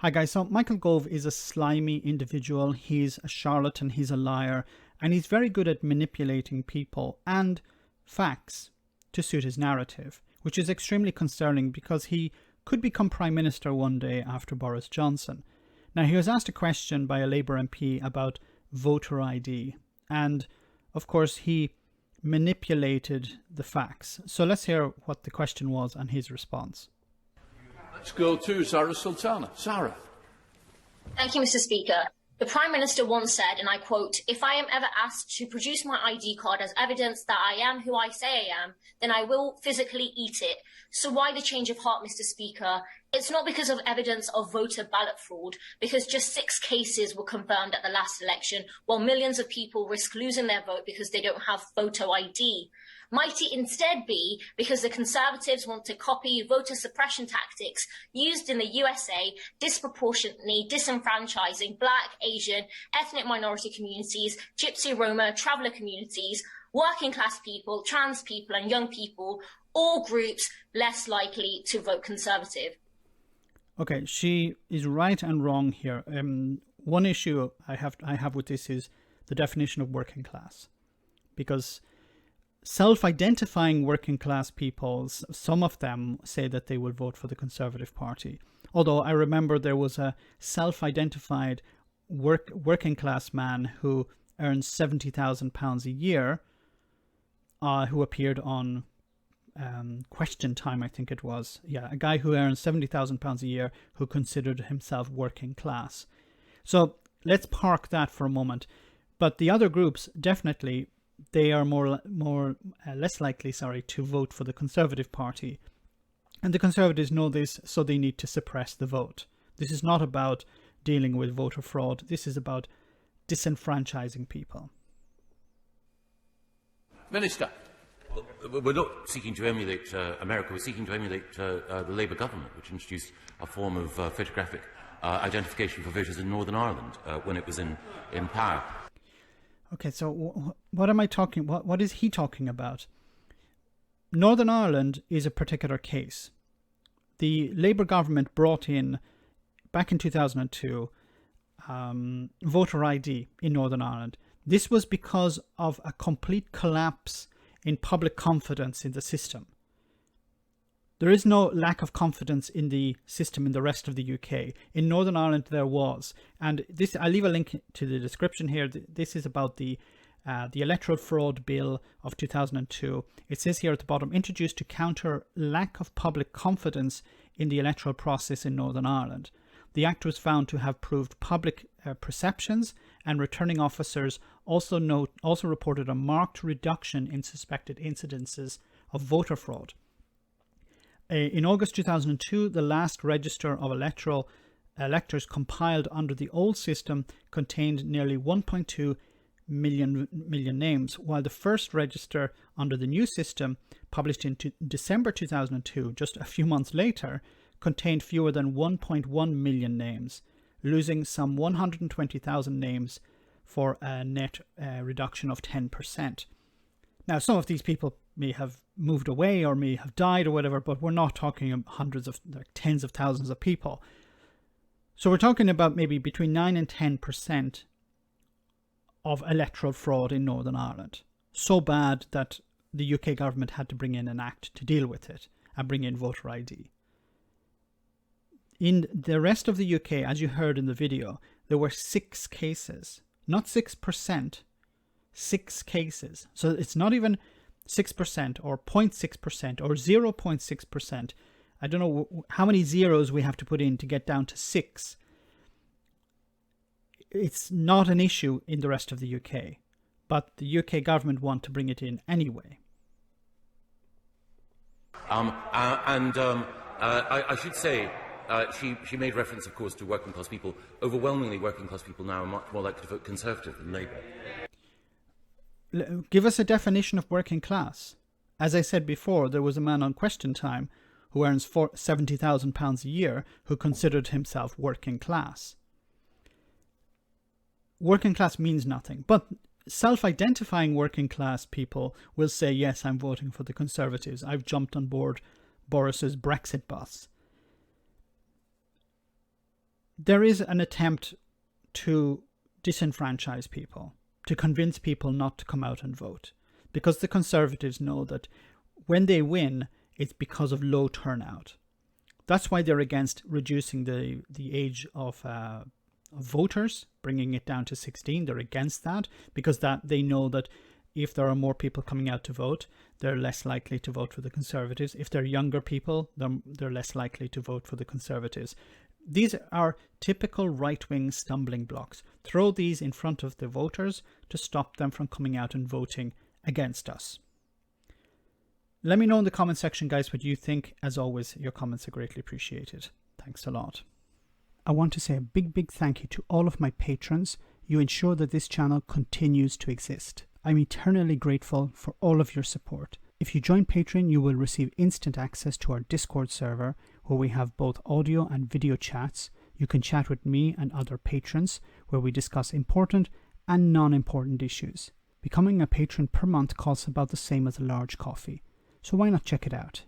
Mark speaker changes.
Speaker 1: Hi guys, so Michael Gove is a slimy individual. He's a charlatan, he's a liar, and he's very good at manipulating people and facts to suit his narrative, which is extremely concerning because he could become Prime Minister one day after Boris Johnson. Now, he was asked a question by a Labour MP about voter ID, and of course he manipulated the facts. So let's hear what the question was and his response.
Speaker 2: Let's go to Sarah Sultana. Sarah.
Speaker 3: Thank you, Mr. Speaker. The Prime Minister once said, and I quote, "If I am ever asked to produce my ID card as evidence that I am who I say I am, then I will physically eat it." So why the change of heart, Mr. Speaker? It's not because of evidence of voter ballot fraud, because just 6 cases were confirmed at the last election, while millions of people risk losing their vote because they don't have photo ID. Might it instead be because the Conservatives want to copy voter suppression tactics used in the USA, disproportionately disenfranchising Black, Asian, ethnic minority communities, Gypsy, Roma, traveller communities, working class people, trans people and young people, all groups less likely to vote Conservative?
Speaker 1: Okay, she is right and wrong here. One issue I have with this is the definition of working class, because self-identifying working class people, some of them say that they will vote for the Conservative Party. Although I remember there was a self-identified working class man who earns £70,000 a year, who appeared on Question Time, I think it was. Yeah, a guy who earns £70,000 a year who considered himself working class. So let's park that for a moment. But the other groups, definitely, they are less likely, to vote for the Conservative Party. And the Conservatives know this, so they need to suppress the vote. This is not about dealing with voter fraud. This is about disenfranchising people.
Speaker 2: Minister.
Speaker 4: We're not seeking to emulate America, we're seeking to emulate the Labour government, which introduced a form of photographic identification for voters in Northern Ireland when it was in power.
Speaker 1: Okay, so what am I talking? What is he talking about? Northern Ireland is a particular case. The Labour government brought in, back in 2002, voter ID in Northern Ireland. This was because of a complete collapse in public confidence in the system. There is no lack of confidence in the system in the rest of the UK. In Northern Ireland there was. And this, I'll leave a link to the description here. This is about the Electoral Fraud Bill of 2002. It says here at the bottom, introduced to counter lack of public confidence in the electoral process in Northern Ireland. The act was found to have proved public perceptions, and returning officers also reported a marked reduction in suspected incidences of voter fraud. In August 2002, the last register of electors compiled under the old system contained nearly 1.2 million names, while the first register under the new system, published in December 2002, just a few months later, contained fewer than 1.1 million names, losing some 120,000 names for a net reduction of 10%. Now, some of these people may have moved away or may have died or whatever, but we're not talking hundreds of, tens of thousands of people. So we're talking about maybe between 9 and 10% of electoral fraud in Northern Ireland. So bad that the UK government had to bring in an act to deal with it and bring in voter ID. In the rest of the UK, as you heard in the video, there were 6 cases, not 6%, 6 cases. So it's not even 6% or 0.6% or 0.6%. I don't know how many zeros we have to put in to get down to 6. It's not an issue in the rest of the UK, but the UK government want to bring it in anyway.
Speaker 4: I should say, she made reference, of course, to working class people. Overwhelmingly, working class people now are much more likely to vote Conservative than Labour.
Speaker 1: Give us a definition of working class. As I said before, there was a man on Question Time who earns £70,000 a year who considered himself working class. Working class means nothing, but self-identifying working class people will say, yes, I'm voting for the Conservatives. I've jumped on board Boris's Brexit bus. there is an attempt to disenfranchise people, to convince people not to come out and vote, because the Conservatives know that when they win, it's because of low turnout. That's why they're against reducing the age of voters, bringing it down to 16. They're against that because they know that if there are more people coming out to vote, they're less likely to vote for the Conservatives. If they're younger people, they're less likely to vote for the Conservatives. These are typical right-wing stumbling blocks. Throw these in front of the voters to stop them from coming out and voting against us. Let me know in the comment section, guys, what you think. As always, your comments are greatly appreciated. Thanks a lot. I want to say a big thank you to all of my patrons. You ensure that this channel continues to exist. I'm eternally grateful for all of your support. If you join Patreon, you will receive instant access to our Discord server, where we have both audio and video chats. You can chat with me and other patrons, where we discuss important and non-important issues. Becoming a patron per month costs about the same as a large coffee, so why not check it out?